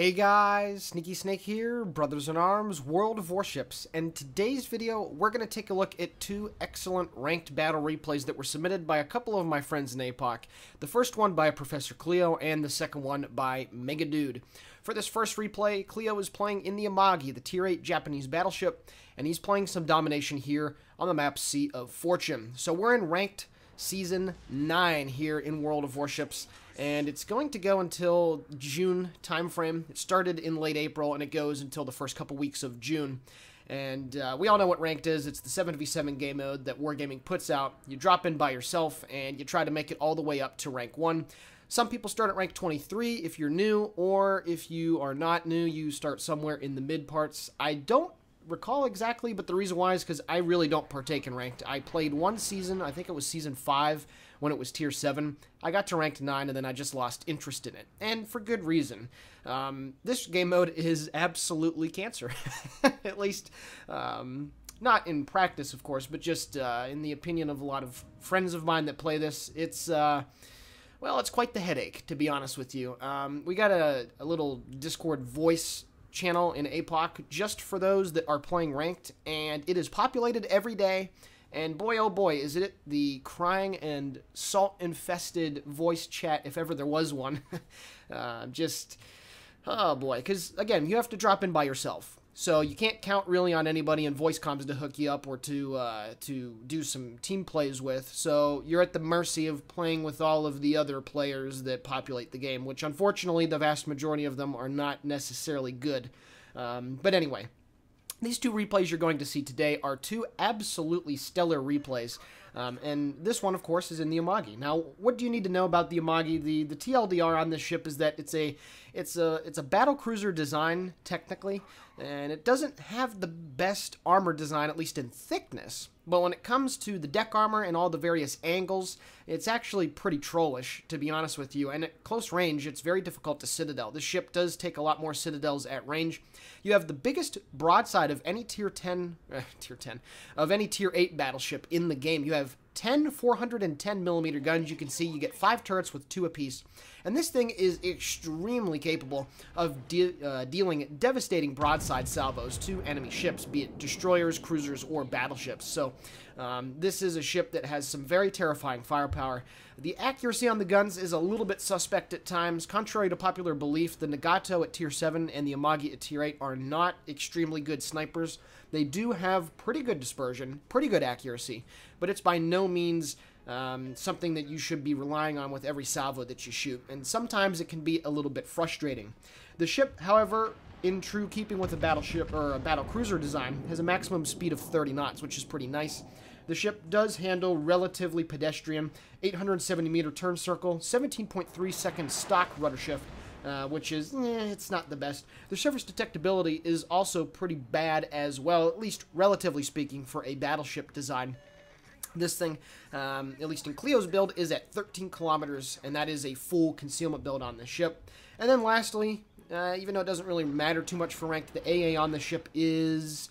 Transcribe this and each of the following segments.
Hey guys, Sneaky Snake here, Brothers in Arms, World of Warships, and today's video we're going to take a look at two excellent ranked battle replays that were submitted by a couple of my friends in APOC. The first one by Professor Cleo and the second one by Mega Dude. For this first replay, Cleo is playing in the Amagi, the Tier 8 Japanese battleship, and he's playing some domination here on the map Sea of Fortune. So we're in ranked Season 9 here in World of Warships, and it's going to go until June time frame. It started in late April, and it goes until the first couple weeks of June. And we all know what ranked is. It's the 7v7 game mode that Wargaming puts out. You drop in by yourself, and you try to make it all the way up to rank 1. Some people start at rank 23 if you're new, or if you are not new, you start somewhere in the mid parts. I don't recall exactly, but the reason why is because I really don't partake in ranked. I played one season, I think it was season 5, when it was tier 7. I got to ranked 9, and then I just lost interest in it, and for good reason. This game mode is absolutely cancer. At least, not in practice, of course, but just in the opinion of a lot of friends of mine that play this. It's, well, it's quite the headache, to be honest with you. We got a little Discord voice channel in APOC just for those that are playing ranked, and it is populated every day, and boy oh boy is it the crying and salt infested voice chat if ever there was one. Oh boy, because again, you have to drop in by yourself, so you can't count really on anybody in voice comms to hook you up or to do some team plays with, so you're at the mercy of playing with all of the other players that populate the game, which unfortunately the vast majority of them are not necessarily good. But anyway, these two replays you're going to see today are two absolutely stellar replays. And this one, of course, is in the Amagi. Now, what do you need to know about the Amagi? The TLDR on this ship is that it's a battle cruiser design, technically, and it doesn't have the best armor design, at least in thickness. But when it comes to the deck armor and all the various angles, it's actually pretty trollish, to be honest with you. And at close range, it's very difficult to citadel. This ship does take a lot more citadels at range. You have the biggest broadside of any tier 10, of any tier 8 battleship in the game. You have 10 410mm guns. You can see you get 5 turrets with 2 apiece. And this thing is extremely capable of dealing devastating broadside salvos to enemy ships, be it destroyers, cruisers, or battleships. So this is a ship that has some very terrifying firepower. The accuracy on the guns is a little bit suspect at times. Contrary to popular belief, the Nagato at tier 7 and the Amagi at tier 8 are not extremely good snipers. They do have pretty good dispersion, pretty good accuracy, but it's by no means something that you should be relying on with every salvo that you shoot, and sometimes it can be a little bit frustrating. The ship, however, in true keeping with a battleship or a battle cruiser design, has a maximum speed of 30 knots, which is pretty nice. The ship does handle relatively pedestrian, 870-meter turn circle, 17.3 second stock rudder shift, which is, it's not the best. The surface detectability is also pretty bad as well, at least relatively speaking, for a battleship design. This thing, at least in Cleo's build, is at 13 kilometers, and that is a full concealment build on the ship. And then lastly, even though it doesn't really matter too much for rank, the AA on the ship is,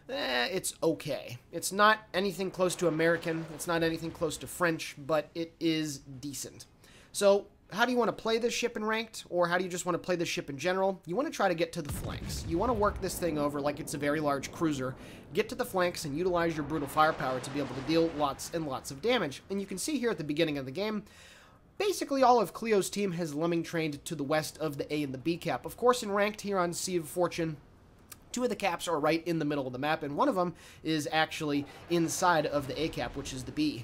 it's okay. It's not anything close to American, it's not anything close to French, but it is decent. So, how do you want to play this ship in ranked, or how do you just want to play this ship in general? You want to try to get to the flanks. You want to work this thing over like it's a very large cruiser, get to the flanks, and utilize your brutal firepower to be able to deal lots and lots of damage. And you can see here at the beginning of the game, basically all of Cleo's team has lemming trained to the west of the A and the B cap. Of course, in ranked here on Sea of Fortune, 2 of the caps are right in the middle of the map, and one of them is actually inside of the A cap, which is the B.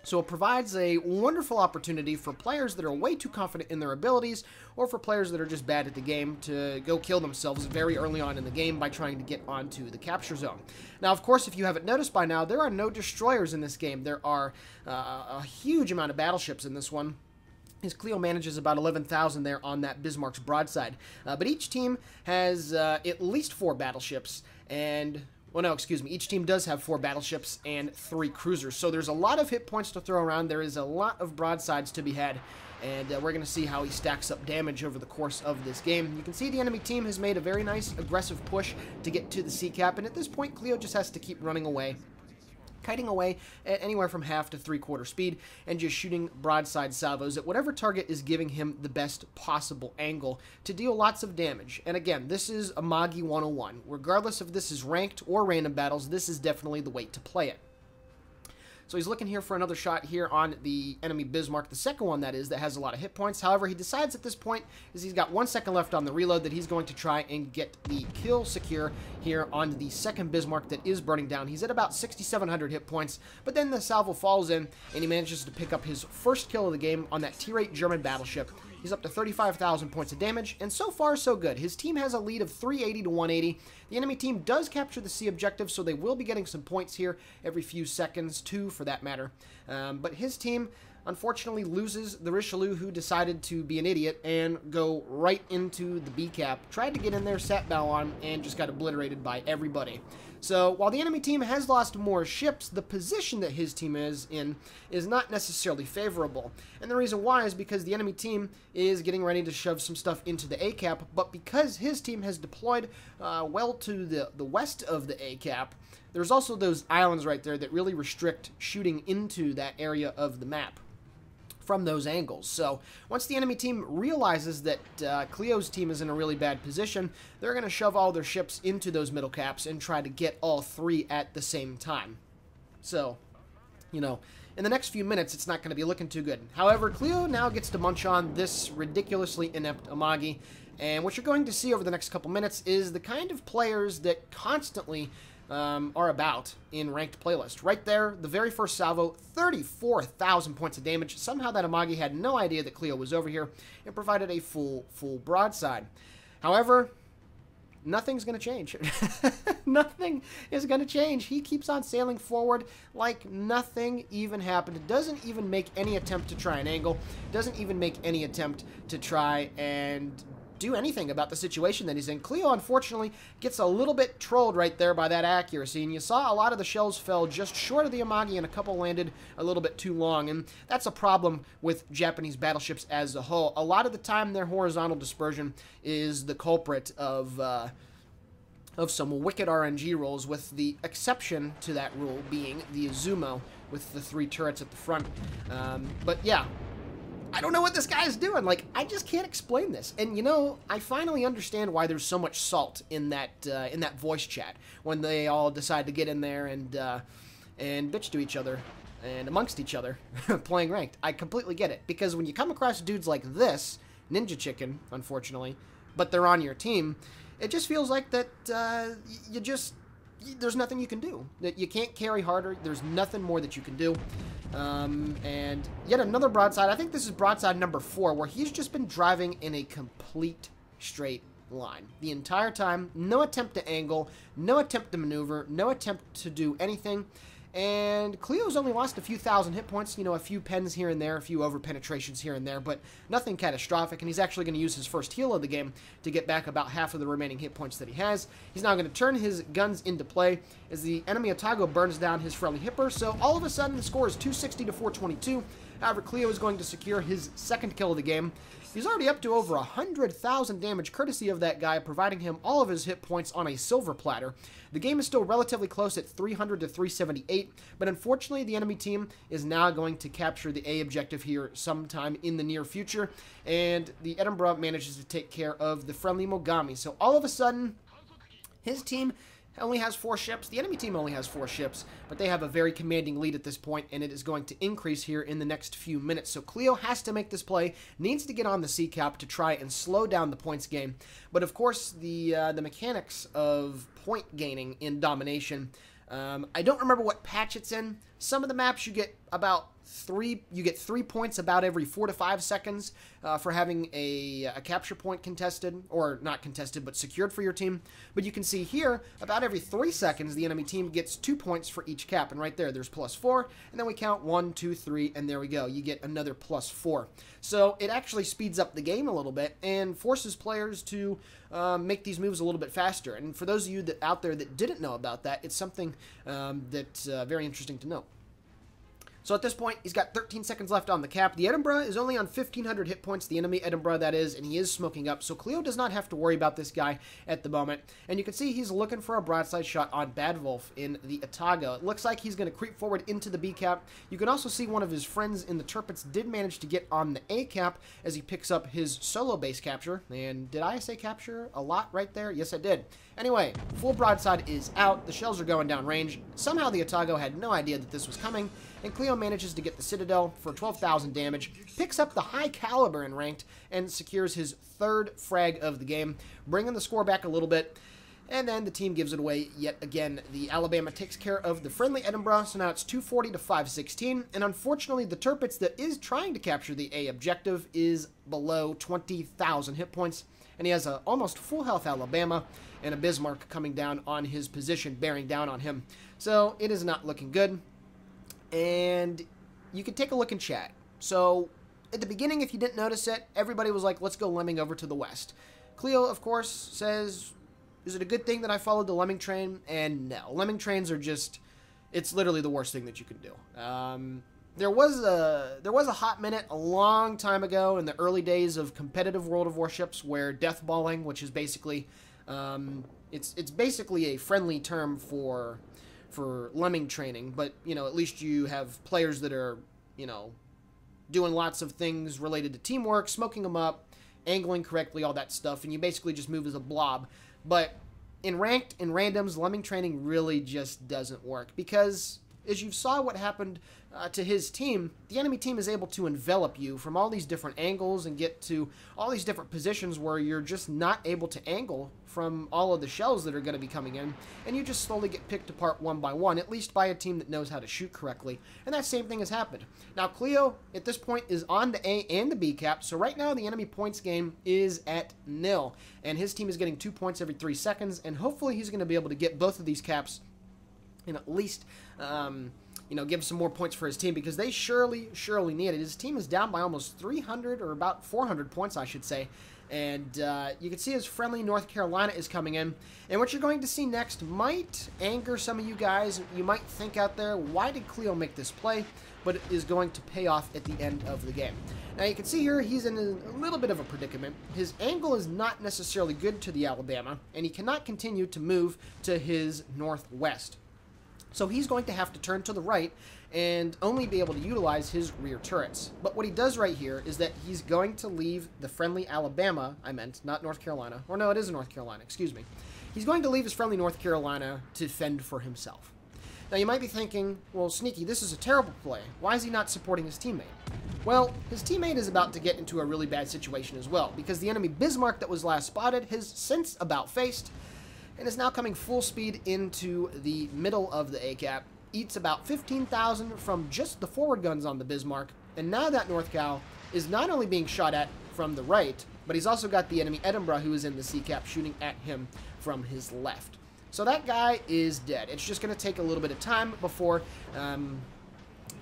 So it provides a wonderful opportunity for players that are way too confident in their abilities, or for players that are just bad at the game, to go kill themselves very early on in the game by trying to get onto the capture zone. Now, of course, if you haven't noticed by now, there are no destroyers in this game. There are a huge amount of battleships in this one. His Cleo manages about 11,000 there on that Bismarck's broadside. But each team has at least 4 battleships, and well, no, excuse me. Each team does have 4 battleships and 3 cruisers. So there's a lot of hit points to throw around. There is a lot of broadsides to be had. And we're going to see how he stacks up damage over the course of this game. You can see the enemy team has made a very nice aggressive push to get to the C cap. And at this point, Cleo just has to keep running away, kiting away at anywhere from half to 3/4 speed and just shooting broadside salvos at whatever target is giving him the best possible angle to deal lots of damage. And again, this is Amagi 101. Regardless if this is ranked or random battles, this is definitely the way to play it. So he's looking here for another shot here on the enemy Bismarck, the second one that has a lot of hit points. However, he decides at this point, as he's got 1 second left on the reload, that he's going to try and get the kill secure here on the second Bismarck that is burning down. He's at about 6,700 hit points, but then the salvo falls in, and he manages to pick up his first kill of the game on that tier 8 German battleship. He's up to 35,000 points of damage, and so far so good. His team has a lead of 380 to 180. The enemy team does capture the C objective, so they will be getting some points here every few seconds, 2 for that matter. But his team unfortunately loses the Richelieu, who decided to be an idiot and go right into the B cap. Tried to get in there, sat bow on, and just got obliterated by everybody. So while the enemy team has lost more ships, the position that his team is in is not necessarily favorable. And the reason why is because the enemy team is getting ready to shove some stuff into the A cap, but because his team has deployed well to the west of the A cap, there's also those islands right there that really restrict shooting into that area of the map from those angles. So once the enemy team realizes that Cleo's team is in a really bad position, they're going to shove all their ships into those middle caps and try to get all 3 at the same time. So, you know, in the next few minutes, it's not going to be looking too good. However, Cleo now gets to munch on this ridiculously inept Amagi, and what you're going to see over the next couple minutes is the kind of players that constantly are about in ranked playlist. Right there, the very first salvo, 34,000 points of damage. Somehow that Amagi had no idea that Cleo was over here and provided a full broadside. However, nothing's going to change. Nothing is going to change. He keeps on sailing forward like nothing even happened. It doesn't even make any attempt to try an angle. Doesn't even make any attempt to try and do anything about the situation that he's in. Cleo, unfortunately, gets a little bit trolled right there by that accuracy, and you saw a lot of the shells fell just short of the Amagi, and a couple landed a little bit too long, and that's a problem with Japanese battleships as a whole. A lot of the time, their horizontal dispersion is the culprit of some wicked RNG rolls, with the exception to that rule being the Izumo with the 3 turrets at the front. But yeah, I don't know what this guy's doing. Like, I just can't explain this. And, you know, I finally understand why there's so much salt in that voice chat when they all decide to get in there and bitch to each other and amongst each other playing ranked. I completely get it. Because when you come across dudes like this, Ninja Chicken, unfortunately, but they're on your team, it just feels like that there's nothing you can do. That you can't carry harder. There's nothing more that you can do. And yet another broadside. I think this is broadside number 4, where he's just been driving in a complete straight line the entire time. No attempt to angle, no attempt to maneuver, no attempt to do anything. And Cleo's only lost a few thousand hit points, you know, a few pens here and there, a few over penetrations here and there, but nothing catastrophic. And he's actually going to use his first heal of the game to get back about half of the remaining hit points that he has. He's now going to turn his guns into play as the enemy Otago burns down his friendly hipper. So all of a sudden the score is 260 to 422. However, Cleo is going to secure his second kill of the game. He's already up to over 100,000 damage courtesy of that guy, providing him all of his hit points on a silver platter. The game is still relatively close at 300 to 378, but unfortunately the enemy team is now going to capture the A objective here sometime in the near future, and the Edinburgh manages to take care of the friendly Mogami. So all of a sudden, his team only has 4 ships. The enemy team only has 4 ships, but they have a very commanding lead at this point, and it is going to increase here in the next few minutes. So Cleo has to make this play, needs to get on the C cap to try and slow down the points game. But of course, the mechanics of point gaining in domination, I don't remember what patch it's in. Some of the maps you get about 3 points about every 4 to 5 seconds for having a capture point contested, or not contested, but secured for your team. But you can see here, about every 3 seconds, the enemy team gets 2 points for each cap. And right there, there's +4, and then we count 1, 2, 3, and there we go. You get another +4. So it actually speeds up the game a little bit and forces players to make these moves a little bit faster. And for those of you out there that didn't know about that, it's something that's very interesting to know. So at this point, he's got 13 seconds left on the cap. The Edinburgh is only on 1,500 hit points, the enemy Edinburgh that is, and he is smoking up. So Cleo does not have to worry about this guy at the moment. And you can see he's looking for a broadside shot on Bad Wolf in the Otago. It looks like he's going to creep forward into the B cap. You can also see one of his friends in the Turpets did manage to get on the A cap as he picks up his solo base capture. And did I say capture a lot right there? Yes, I did. Anyway, full broadside is out. The shells are going down range. Somehow the Otago had no idea that this was coming, and Cleo manages to get the Citadel for 12,000 damage, picks up the high caliber in ranked, and secures his 3rd frag of the game, bringing the score back a little bit. And then the team gives it away yet again. The Alabama takes care of the friendly Edinburgh, so now it's 240 to 516. And unfortunately, the Turpets that is trying to capture the A objective is below 20,000 hit points. And he has a almost full health Alabama and a Bismarck coming down on his position, bearing down on him. So it is not looking good. And you can take a look in chat. So at the beginning, if you didn't notice it, everybody was like, let's go lemming over to the west. Cleo, of course, says, is it a good thing that I followed the lemming train? And no, lemming trains are just, it's literally the worst thing that you can do. There was a hot minute a long time ago in the early days of competitive World of Warships where deathballing, which is basically, it's basically a friendly term for lemming training, but, you know, at least you have players that are, you know, doing lots of things related to teamwork, smoking them up, angling correctly, all that stuff, and you basically just move as a blob. But in ranked and randoms, lemming training really just doesn't work, because as you saw what happened to his team, the enemy team is able to envelop you from all these different angles and get to all these different positions where you're just not able to angle from all of the shells that are going to be coming in, and you just slowly get picked apart one by one, at least by a team that knows how to shoot correctly. And that same thing has happened. Now Cleo, at this point, is on the A and the B cap, so right now the enemy points game is at 0, and his team is getting 2 points every 3 seconds, and hopefully he's going to be able to get both of these caps and at least you know, give some more points for his team, because they surely need it. His team is down by almost 300, or about 400 points, I should say. And you can see his friendly North Carolina is coming in. And what you're going to see next might anger some of you guys. You might think out there, why did Cleo make this play? But it is going to pay off at the end of the game. Now you can see here he's in a little bit of a predicament. His angle is not necessarily good to the Alabama, and he cannot continue to move to his northwest. So he's going to have to turn to the right and only be able to utilize his rear turrets. But what he does right here is that he's going to leave the friendly Alabama, I meant, not North Carolina. Or no, it is North Carolina, excuse me. He's going to leave his friendly North Carolina to fend for himself. Now you might be thinking, well, Sneaky, this is a terrible play. Why is he not supporting his teammate? Well, his teammate is about to get into a really bad situation as well, because the enemy Bismarck that was last spotted has since about faced, and is now coming full speed into the middle of the A-cap. Eats about 15,000 from just the forward guns on the Bismarck, and now that North Cal is not only being shot at from the right, but he's also got the enemy Edinburgh who is in the C-cap shooting at him from his left. So that guy is dead. It's just going to take a little bit of time before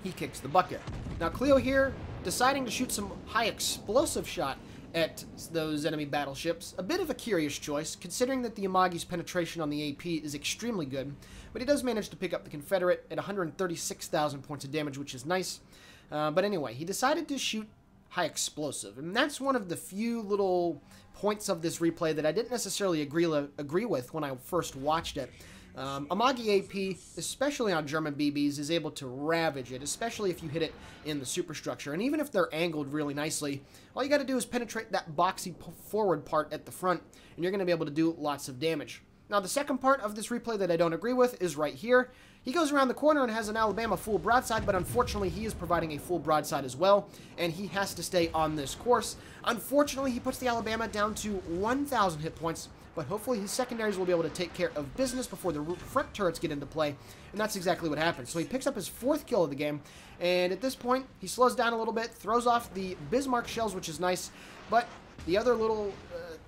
he kicks the bucket. Now Cleo here deciding to shoot some high explosive shot at those enemy battleships. A bit of a curious choice, considering that the Amagi's penetration on the AP is extremely good, but he does manage to pick up the Confederate at 136,000 points of damage, which is nice. But anyway, he decided to shoot high explosive, and that's one of the few little points of this replay that I didn't necessarily agree with when I first watched it. Amagi AP, especially on German BBs, is able to ravage it, especially if you hit it in the superstructure. And even if they're angled really nicely, all you got to do is penetrate that boxy forward part at the front, and you're going to be able to do lots of damage. Now, the second part of this replay that I don't agree with is right here. He goes around the corner and has an Alabama full broadside, but unfortunately he is providing a full broadside as well, and he has to stay on this course. Unfortunately, he puts the Alabama down to 1,000 hit points, but hopefully his secondaries will be able to take care of business before the front turrets get into play, and that's exactly what happens. So he picks up his 4th kill of the game, and at this point, he slows down a little bit, throws off the Bismarck shells, which is nice, but the other little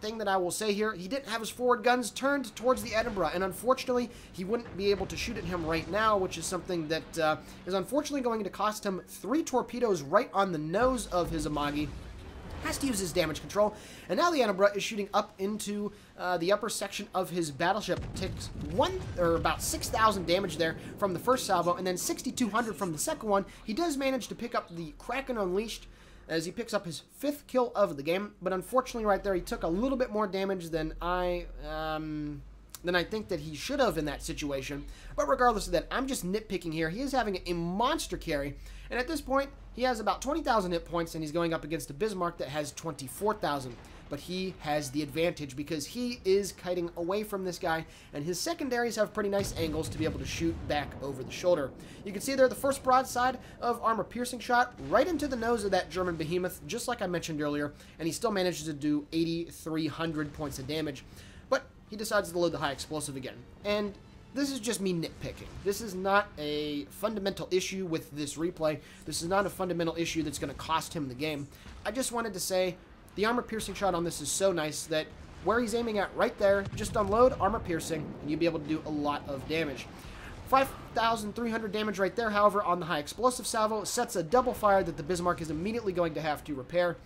thing that I will say here, he didn't have his forward guns turned towards the Edinburgh, and unfortunately, he wouldn't be able to shoot at him right now, which is something that is unfortunately going to cost him 3 torpedoes right on the nose of his Amagi. has to use his damage control, and now the Anabra is shooting up into the upper section of his battleship. Takes about 6,000 damage there from the first salvo, and then 6,200 from the second one. He does manage to pick up the Kraken Unleashed as he picks up his 5th kill of the game, but unfortunately right there he took a little bit more damage than I think that he should have in that situation. But regardless of that, I'm just nitpicking here. He is having a monster carry, and at this point he has about 20,000 hit points, and he's going up against a Bismarck that has 24,000. But he has the advantage because he is kiting away from this guy, and his secondaries have pretty nice angles to be able to shoot back over the shoulder. You can see there the first broadside of armor-piercing shot right into the nose of that German behemoth, just like I mentioned earlier, and he still manages to do 8,300 points of damage. But he decides to load the high explosive again, and this is just me nitpicking. This is not a fundamental issue with this replay. This is not a fundamental issue that's going to cost him the game. I just wanted to say the armor-piercing shot on this is so nice that where he's aiming at right there, just unload armor-piercing, and you'll be able to do a lot of damage. 5,300 damage right there, however, on the high explosive salvo sets a double fire that the Bismarck is immediately going to have to repair.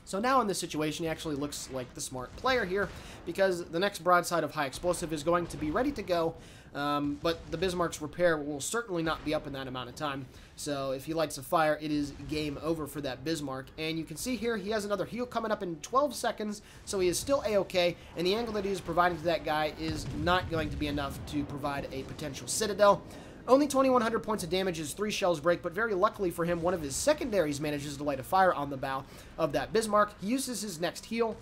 So now in this situation, he actually looks like the smart player here, because the next broadside of high explosive is going to be ready to go, but the Bismarck's repair will certainly not be up in that amount of time. So if he lights a fire, it is game over for that Bismarck. And you can see here he has another heal coming up in 12 seconds, so he is still A-OK, and the angle that he is providing to that guy is not going to be enough to provide a potential citadel. Only 2,100 points of damage as 3 shells break, but very luckily for him, one of his secondaries manages to light a fire on the bow of that Bismarck. He uses his next heal,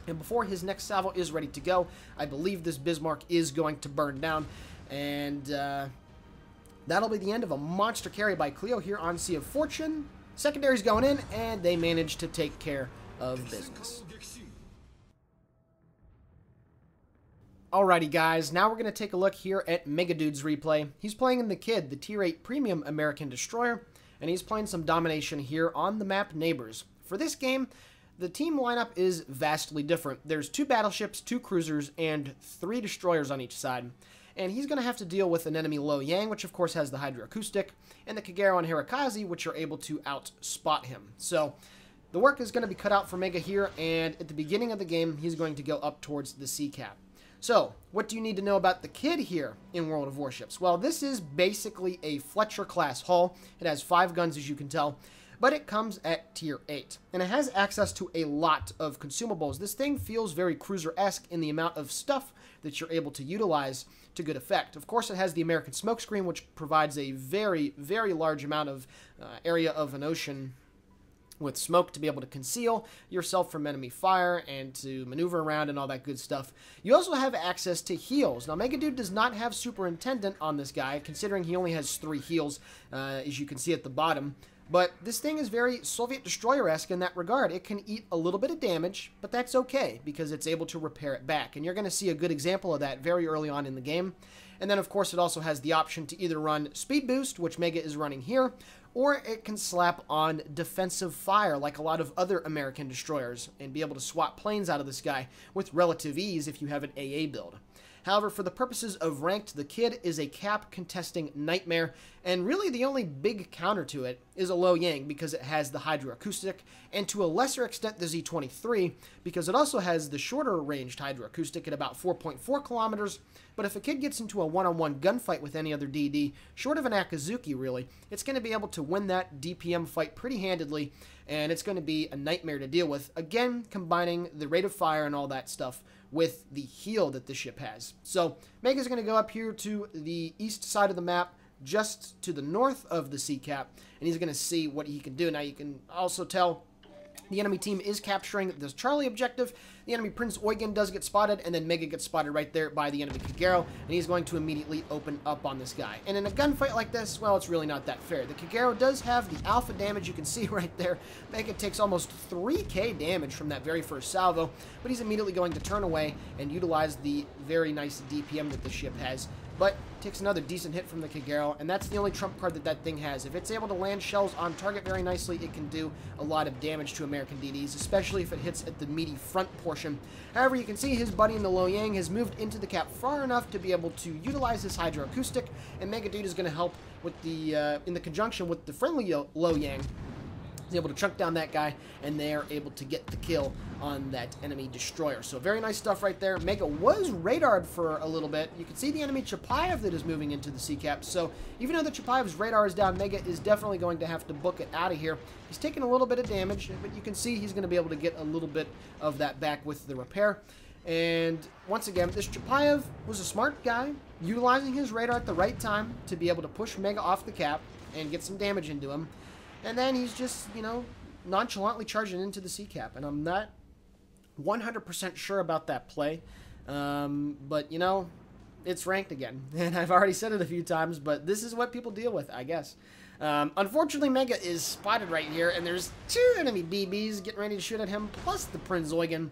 and before his next salvo is ready to go, I believe this Bismarck is going to burn down, and that'll be the end of a monster carry by Cleo here on Sea of Fortune. Secondaries going in, and they manage to take care of business. Alrighty guys, now we're going to take a look here at Megadude's replay. He's playing in the Kid, the Tier 8 Premium American Destroyer, and he's playing some domination here on the map Neighbors. For this game, the team lineup is vastly different. There's 2 battleships, 2 cruisers, and 3 destroyers on each side. And he's going to have to deal with an enemy Lo Yang, which of course has the hydroacoustic, and the Kagero and Hirakazi, which are able to outspot him. So the work is going to be cut out for Mega here, and at the beginning of the game, he's going to go up towards the sea cap. So, what do you need to know about the Kid here in World of Warships? Well, this is basically a Fletcher-class hull. It has 5 guns, as you can tell, but it comes at Tier 8, and it has access to a lot of consumables. This thing feels very cruiser-esque in the amount of stuff that you're able to utilize to good effect. Of course, it has the American smokescreen, which provides a very, very large amount of area of an ocean with smoke to be able to conceal yourself from enemy fire and to maneuver around and all that good stuff. You also have access to heals. Now, Megadude does not have Superintendent on this guy, considering he only has 3 heals, as you can see at the bottom. But this thing is very Soviet Destroyer-esque in that regard. It can eat a little bit of damage, but that's okay, because it's able to repair it back. And you're going to see a good example of that very early on in the game. And then, of course, it also has the option to either run Speed Boost, which Mega is running here, or it can slap on defensive fire like a lot of other American destroyers and be able to swap planes out of the sky with relative ease if you have an AA build. However, for the purposes of ranked, the Kid is a cap contesting nightmare, and really the only big counter to it is a Lo Yang because it has the hydroacoustic, and to a lesser extent the Z-23 because it also has the shorter ranged hydroacoustic at about 4.4 kilometers. But if a Kid gets into a one-on-one gunfight with any other DD, short of an Akazuki really, it's going to be able to win that DPM fight pretty handedly, and it's going to be a nightmare to deal with, again combining the rate of fire and all that stuff with the heal that the ship has. So Mega's going to go up here to the east side of the map, just to the north of the sea cap, and he's going to see what he can do. Now you can also tell the enemy team is capturing this Charlie objective. The enemy Prince Eugen does get spotted, and then Mega gets spotted right there by the enemy Kagero, and he's going to immediately open up on this guy. And in a gunfight like this, well, it's really not that fair. The Kagero does have the alpha damage, you can see right there. Mega takes almost 3k damage from that very first salvo, but he's immediately going to turn away and utilize the very nice DPM that the ship has. But takes another decent hit from the Kagero, and that's the only trump card that that thing has. If it's able to land shells on target very nicely, it can do a lot of damage to American DDs, especially if it hits at the meaty front portion. However, you can see his buddy in the Lo Yang has moved into the cap far enough to be able to utilize his hydroacoustic, and Megadude is going to help with the in the conjunction with the friendly Lo Yang He's able to chunk down that guy, and they are able to get the kill on that enemy destroyer. So very nice stuff right there. Mega was radared for a little bit. You can see the enemy Chapayev that is moving into the sea cap. So even though the Chapayev's radar is down, Mega is definitely going to have to book it out of here. He's taking a little bit of damage, but you can see he's going to be able to get a little bit of that back with the repair. And once again, this Chapayev was a smart guy, utilizing his radar at the right time to be able to push Mega off the cap and get some damage into him. And then he's just, you know, nonchalantly charging into the sea cap. And I'm not 100% sure about that play. But, you know, it's ranked again. And I've already said it a few times, but this is what people deal with, I guess. Unfortunately, Mega is spotted right here, and there's 2 enemy BBs getting ready to shoot at him, plus the Prinz Eugen.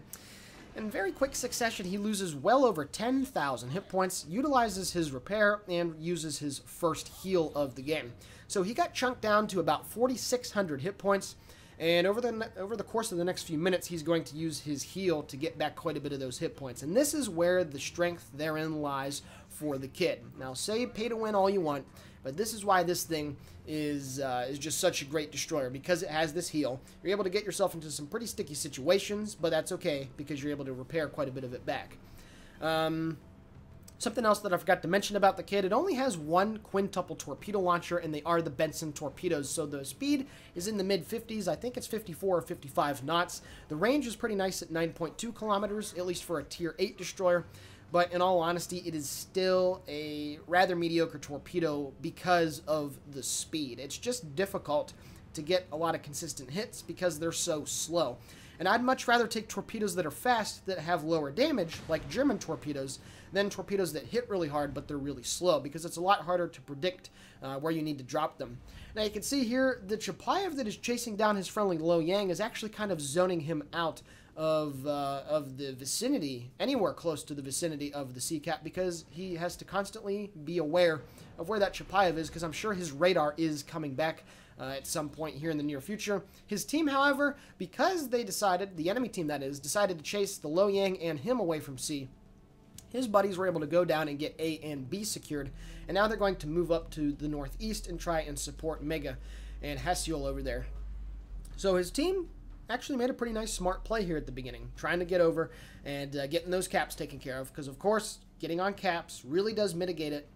In very quick succession, he loses well over 10,000 hit points, utilizes his repair, and uses his first heal of the game. So he got chunked down to about 4,600 hit points, and over the course of the next few minutes, he's going to use his heal to get back quite a bit of those hit points. And this is where the strength therein lies for the kid. Now, say pay to win all you want, but this is why this thing is just such a great destroyer, because it has this heal. You're able to get yourself into some pretty sticky situations, but that's okay because you're able to repair quite a bit of it back. Something else that I forgot to mention about the kid, it only has 1 quintuple torpedo launcher, and they are the Benson torpedoes, so the speed is in the mid-50s. I think it's 54 or 55 knots. The range is pretty nice at 9.2 kilometers, at least for a Tier 8 destroyer. But in all honesty, it is still a rather mediocre torpedo because of the speed. It's just difficult to get a lot of consistent hits because they're so slow. And I'd much rather take torpedoes that are fast, that have lower damage, like German torpedoes, than torpedoes that hit really hard, but they're really slow, because it's a lot harder to predict where you need to drop them. Now you can see here, the Chapayev that is chasing down his friendly Lo Yang is actually kind of zoning him out of the vicinity, anywhere close to the vicinity of the sea cap, because he has to constantly be aware of where that Chapayev is, because I'm sure his radar is coming back at some point here in the near future. His team, however, because they decided, the enemy team that is, decided to chase the Lo Yang and him away from sea, his buddies were able to go down and get A and B secured, and now they're going to move up to the northeast and try and support Mega and Hesiol over there. So his team actually made a pretty nice smart play here at the beginning, trying to get over and getting those caps taken care of, because of course getting on caps really does mitigate it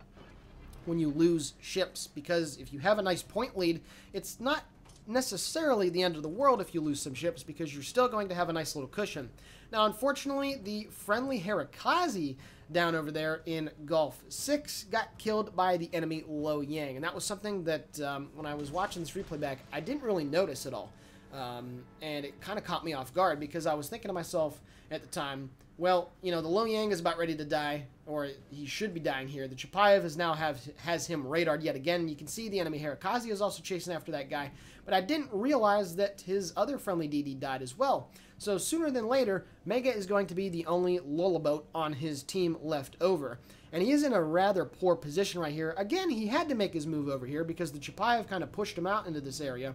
when you lose ships, because if you have a nice point lead, it's not necessarily the end of the world if you lose some ships, because you're still going to have a nice little cushion. Now unfortunately, the friendly Herakazi down over there in Gulf 6 got killed by the enemy Lo Yang, and that was something that when I was watching this replay back, I didn't really notice at all. And it kind of caught me off guard, because I was thinking to myself at the time, well, you know, the Lo Yang is about ready to die, or he should be dying here. The Chapayev has him radared yet again. You can see the enemy Herakazi is also chasing after that guy, but I didn't realize that his other friendly DD died as well. So sooner than later, Mega is going to be the only Lullaboat on his team left over. And he is in a rather poor position right here. Again, he had to make his move over here because the Chapayev kind of pushed him out into this area.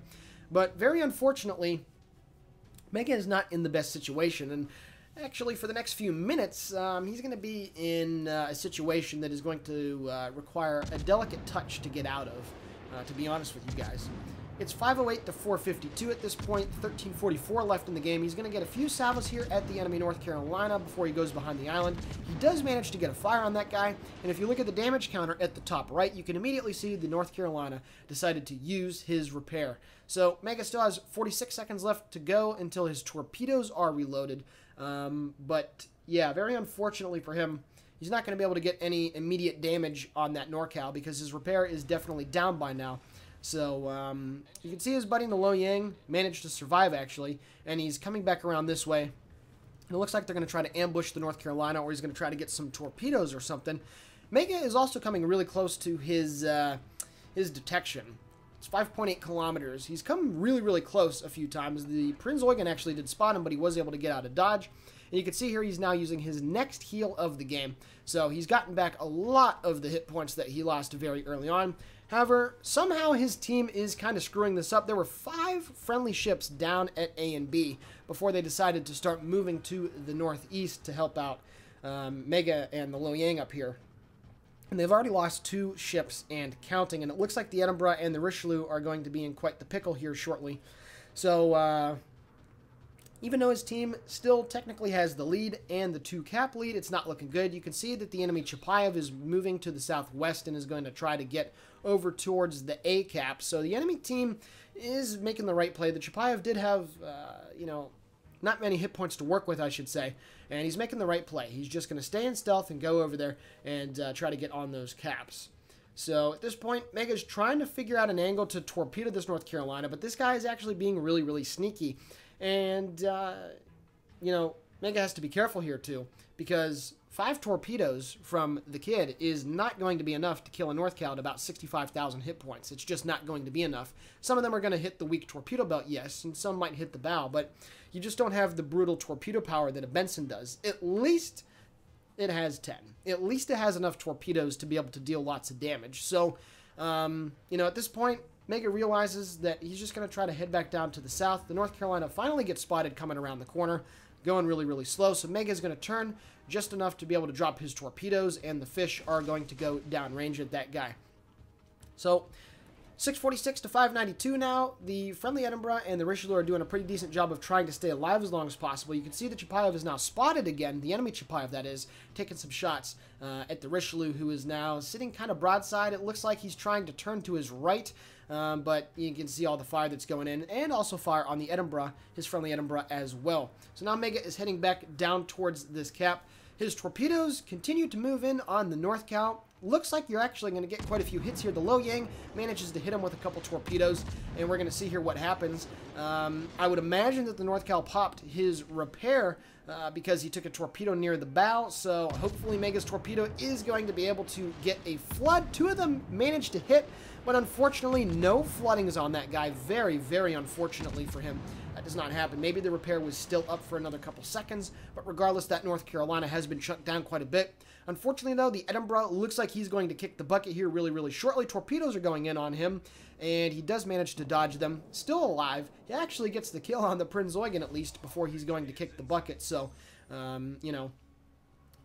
But very unfortunately, Mega is not in the best situation. And actually, for the next few minutes, he's going to be in a situation that is going to require a delicate touch to get out of, to be honest with you guys. It's 508 to 452 at this point, 1344 left in the game. He's going to get a few salvos here at the enemy North Carolina before he goes behind the island. He does manage to get a fire on that guy, and if you look at the damage counter at the top right, you can immediately see the North Carolina decided to use his repair. So Mega still has 46 seconds left to go until his torpedoes are reloaded. But yeah, very unfortunately for him, he's not going to be able to get any immediate damage on that NorCal because his repair is definitely down by now. So you can see his buddy in the Lo Yang managed to survive, actually, and he's coming back around this way. And it looks like they're going to try to ambush the North Carolina, or he's going to try to get some torpedoes or something. Mega is also coming really close to his detection. It's 5.8 kilometers. He's come really, really close a few times. The Prinz Eugen actually did spot him, but he was able to get out of dodge. And you can see here he's now using his next heal of the game. So he's gotten back a lot of the hit points that he lost very early on. However, somehow his team is kind of screwing this up. There were 5 friendly ships down at A and B before they decided to start moving to the northeast to help out Mega and the Lo Yang up here. And they've already lost 2 ships and counting. And it looks like the Edinburgh and the Richelieu are going to be in quite the pickle here shortly. So, even though his team still technically has the lead and the 2-cap lead, it's not looking good. You can see that the enemy Chapayev is moving to the southwest and is going to try to get over towards the A-cap. So the enemy team is making the right play. The Chapayev did have, not many hit points to work with, I should say. And he's making the right play. He's just going to stay in stealth and go over there and try to get on those caps. So at this point, Mega's trying to figure out an angle to torpedo this North Carolina, but this guy is actually being really, really sneaky. And, Mega has to be careful here, too, because 5 torpedoes from the kid is not going to be enough to kill a North Cal at about 65,000 hit points. It's just not going to be enough. Some of them are going to hit the weak torpedo belt, yes, and some might hit the bow, but you just don't have the brutal torpedo power that a Benson does. At least it has 10. At least it has enough torpedoes to be able to deal lots of damage. So, at this point, Mega realizes that he's just going to try to head back down to the south. The North Carolina finally gets spotted coming around the corner, going really, really slow. So Mega is going to turn just enough to be able to drop his torpedoes, and the fish are going to go downrange at that guy. So 646 to 592 now. The friendly Edinburgh and the Richelieu are doing a pretty decent job of trying to stay alive as long as possible. You can see the Chapayev is now spotted again, the enemy Chapayev that is, taking some shots at the Richelieu, who is now sitting kind of broadside. It looks like he's trying to turn to his right, but you can see all the fire that's going in, and also fire on the Edinburgh, his friendly Edinburgh as well. So now Mega is heading back down towards this cap. His torpedoes continue to move in on the North Cal. Looks like you're actually going to get quite a few hits here. The Lo Yang manages to hit him with a couple torpedoes, and we're going to see here what happens. I would imagine that the North Cal popped his repair because he took a torpedo near the bow, so hopefully Mega's torpedo is going to be able to get a flood. 2 of them managed to hit, but unfortunately no flooding is on that guy. Very, very unfortunately for him. That does not happen. Maybe the repair was still up for another couple seconds, but regardless, that North Carolina has been shut down quite a bit. Unfortunately, though, the Edinburgh looks like he's going to kick the bucket here really, really shortly. Torpedoes are going in on him, and he does manage to dodge them. Still alive. He actually gets the kill on the Prinz Eugen, at least, before he's going to kick the bucket. So, at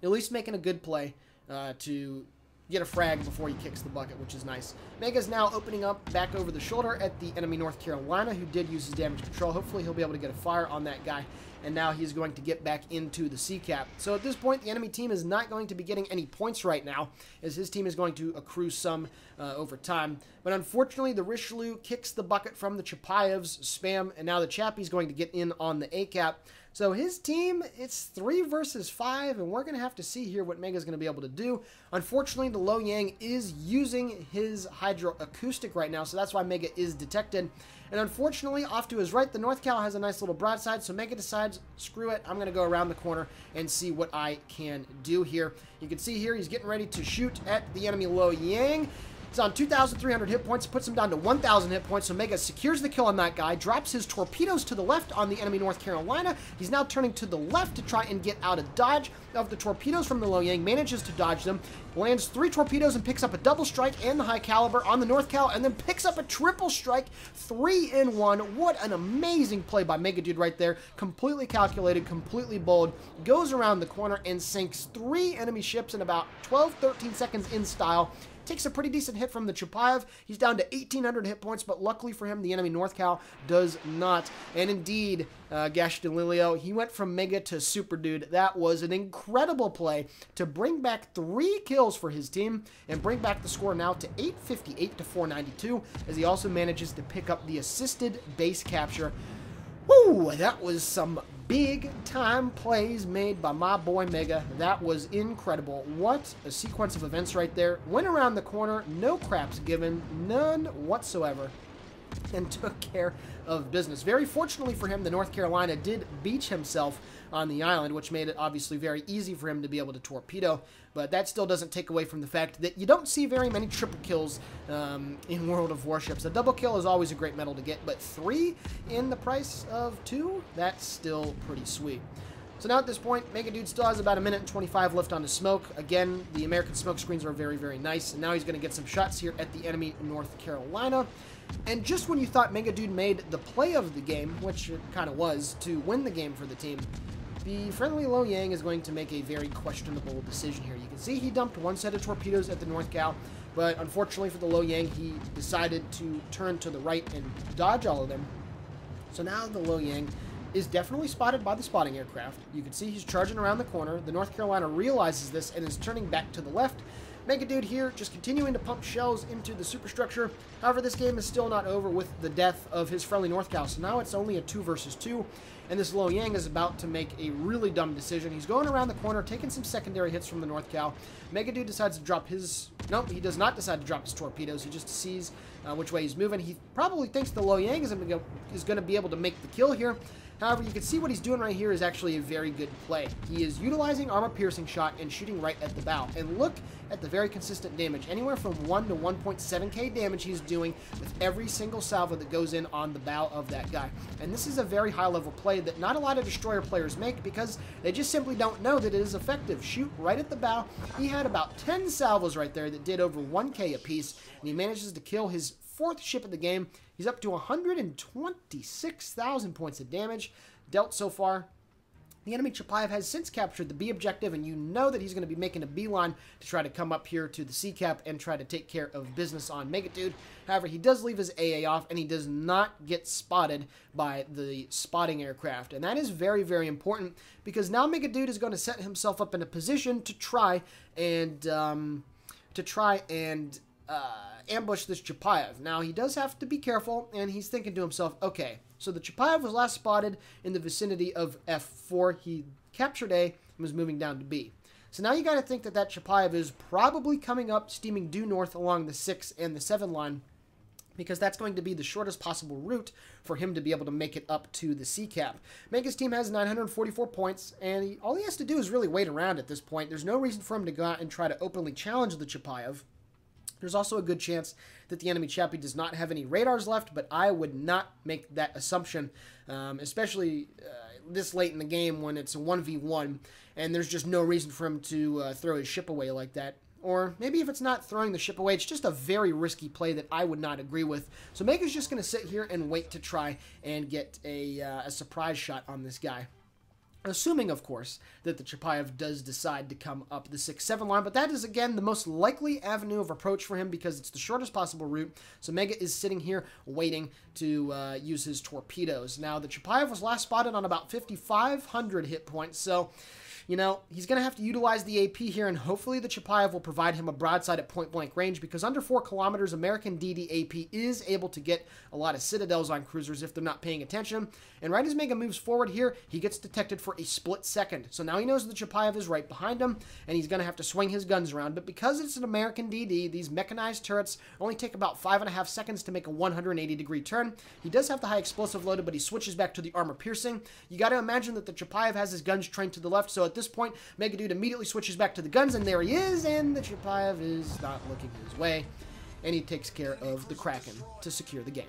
least making a good play to get a frag before he kicks the bucket, which is nice. Mega's now opening up back over the shoulder at the enemy North Carolina, who did use his damage control. Hopefully he'll be able to get a fire on that guy, and now he's going to get back into the C-cap. So at this point, the enemy team is not going to be getting any points right now, as his team is going to accrue some over time. But unfortunately, the Richelieu kicks the bucket from the Chapayev's spam, and now the Chappie's going to get in on the A-cap. So his team, it's 3 versus 5, and we're going to have to see here what Mega's going to be able to do. Unfortunately, the Lo Yang is using his hydroacoustic right now, so that's why Mega is detected. And unfortunately, off to his right, the North Cal has a nice little broadside, so Mega decides, screw it, I'm going to go around the corner and see what I can do here. You can see here he's getting ready to shoot at the enemy Lo Yang. He's on 2,300 hit points, puts him down to 1,000 hit points, so Mega secures the kill on that guy, drops his torpedoes to the left on the enemy North Carolina. He's now turning to the left to try and get out of dodge of the torpedoes from the Lo Yang, manages to dodge them, lands 3 torpedoes and picks up a double strike and the high caliber on the North Cal, and then picks up a triple strike, 3 in 1. What an amazing play by Mega Dude right there. Completely calculated, completely bold, goes around the corner and sinks 3 enemy ships in about 12-13 seconds in style. Takes a pretty decent hit from the Chapayev. He's down to 1,800 hit points, but luckily for him, the enemy North Cal does not. And indeed, Gash DeLilio, he went from Mega to Super Dude. That was an incredible play to bring back 3 kills for his team and bring back the score now to 858 to 492, as he also manages to pick up the assisted base capture. Woo! That was some big-time plays made by my boy Mega. That was incredible. What a sequence of events right there. Went around the corner, no craps given, none whatsoever, and took care of business. Very fortunately for him, the North Carolina did beach himself on the island, which made it obviously very easy for him to be able to torpedo, but that still doesn't take away from the fact that you don't see very many triple kills in World of Warships. A double kill is always a great medal to get, but 3 in the price of 2, that's still pretty sweet. So now at this point, Mega Dude still has about 1 minute and 25 left on his smoke. Again, the American smoke screens are very, very nice, and now he's going to get some shots here at the enemy North Carolina. And just when you thought Mega Dude made the play of the game, which it kind of was, to win the game for the team, the friendly Lo Yang is going to make a very questionable decision here. You can see he dumped 1 set of torpedoes at the North Cal, but unfortunately for the Lo Yang, he decided to turn to the right and dodge all of them. So now the Lo Yang is definitely spotted by the spotting aircraft. You can see he's charging around the corner. The North Carolina realizes this and is turning back to the left. Mega Dude here just continuing to pump shells into the superstructure. However, this game is still not over with the death of his friendly North Cal. So now it's only a 2 versus 2. And this Lo Yang is about to make a really dumb decision. He's going around the corner, taking some secondary hits from the North Cal. Mega Dude decides to drop his... No, he does not decide to drop his torpedoes. He just sees which way he's moving. He probably thinks the Lo Yang is going to be able to make the kill here. However, you can see what he's doing right here is actually a very good play. He is utilizing armor-piercing shot and shooting right at the bow. And look at the very consistent damage. Anywhere from 1 to 1.7k damage he's doing with every single salvo that goes in on the bow of that guy. And this is a very high-level play that not a lot of destroyer players make because they just simply don't know that it is effective. Shoot right at the bow. He had about 10 salvos right there that did over 1k apiece, and he manages to kill his 4th ship of the game. He's up to 126,000 points of damage dealt so far. The enemy Chapayev has since captured the B objective, and you know that he's going to be making a beeline to try to come up here to the C cap and try to take care of business on Mega Dude. However, he does leave his AA off, and he does not get spotted by the spotting aircraft. And that is very, very important because now Mega Dude is going to set himself up in a position to try and ambush this Chapayev. Now, he does have to be careful, and he's thinking to himself, okay, so the Chapayev was last spotted in the vicinity of F4. He captured A and was moving down to B. So now you got to think that that Chapayev is probably coming up, steaming due north along the 6 and the 7 line, because that's going to be the shortest possible route for him to be able to make it up to the C cap. Mega's team has 944 points, and all he has to do is really wait around at this point. There's no reason for him to go out and try to openly challenge the Chapayev. There's also a good chance that the enemy Chappie does not have any radars left, but I would not make that assumption, especially this late in the game when it's a 1v1, and there's just no reason for him to throw his ship away like that. Or maybe if it's not throwing the ship away, it's just a very risky play that I would not agree with. So Mega's just going to sit here and wait to try and get a surprise shot on this guy. Assuming, of course, that the Chapayev does decide to come up the 6-7 line. But that is, again, the most likely avenue of approach for him because it's the shortest possible route. So Mega is sitting here waiting to use his torpedoes. Now, the Chapayev was last spotted on about 5,500 hit points. So, you know, he's going to have to utilize the AP here, and hopefully the Chapayev will provide him a broadside at point-blank range because under 4 kilometers, American DD AP is able to get a lot of citadels on cruisers if they're not paying attention. And right as Mega moves forward here, he gets detected for a split second. So now he knows the Chapayev is right behind him, and he's going to have to swing his guns around. But because it's an American DD, these mechanized turrets only take about 5.5 seconds to make a 180-degree turn. He does have the high explosive loaded, but he switches back to the armor piercing. You got to imagine that the Chapayev has his guns trained to the left, so at this point, Mega Dude immediately switches back to the guns, and there he is, and the Chapayev is not looking his way, and he takes care of the Kraken to secure the game.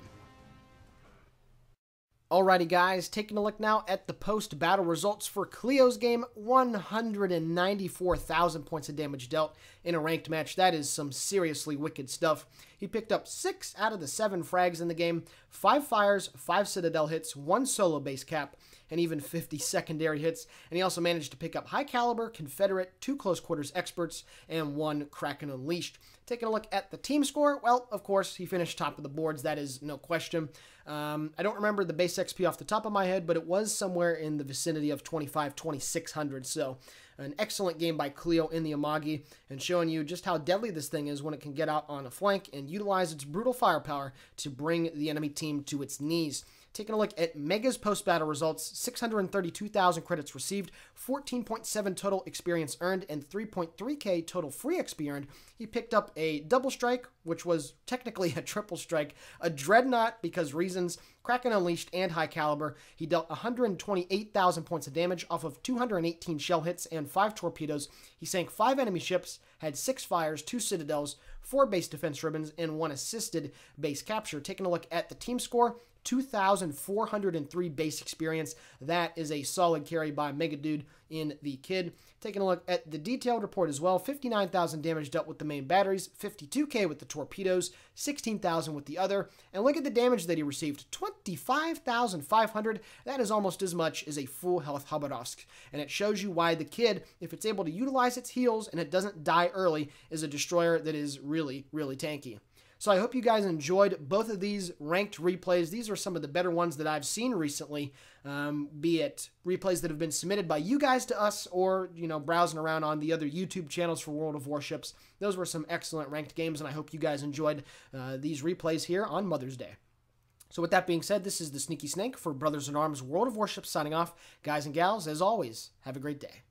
Alrighty guys, taking a look now at the post-battle results for Cleo's game. 194,000 points of damage dealt in a ranked match. That is some seriously wicked stuff. He picked up 6 out of the 7 frags in the game, 5 fires, 5 citadel hits, 1 solo base cap, and even 50 secondary hits. And he also managed to pick up high caliber, Confederate, 2 close quarters experts, and 1 Kraken Unleashed. Taking a look at the team score, well, of course, he finished top of the boards. That is no question. I don't remember the base XP off the top of my head, but it was somewhere in the vicinity of 2,600. So an excellent game by Cleo in the Amagi, and showing you just how deadly this thing is when it can get out on a flank and utilize its brutal firepower to bring the enemy team to its knees. Taking a look at Mega's post-battle results, 632,000 credits received, 14.7 total experience earned, and 3.3k total free XP earned. He picked up a double strike, which was technically a triple strike, a dreadnought because reasons, Kraken Unleashed, and high caliber. He dealt 128,000 points of damage off of 218 shell hits and 5 torpedoes. He sank 5 enemy ships, had 6 fires, 2 citadels, 4 base defense ribbons, and 1 assisted base capture. Taking a look at the team score, 2,403 base experience. That is a solid carry by Mega Dude in the Kid. Taking a look at the detailed report as well, 59,000 damage dealt with the main batteries, 52k with the torpedoes, 16,000 with the other. And look at the damage that he received, 25,500. That is almost as much as a full health Khabarovsk. And it shows you why the Kid, if it's able to utilize its heals and it doesn't die early, is a destroyer that is really, really tanky. So I hope you guys enjoyed both of these ranked replays. These are some of the better ones that I've seen recently, be it replays that have been submitted by you guys to us or, browsing around on the other YouTube channels for World of Warships. Those were some excellent ranked games, and I hope you guys enjoyed these replays here on Mother's Day. So with that being said, this is the Sneaky Snake for Brothers in Arms World of Warships signing off. Guys and gals, as always, have a great day.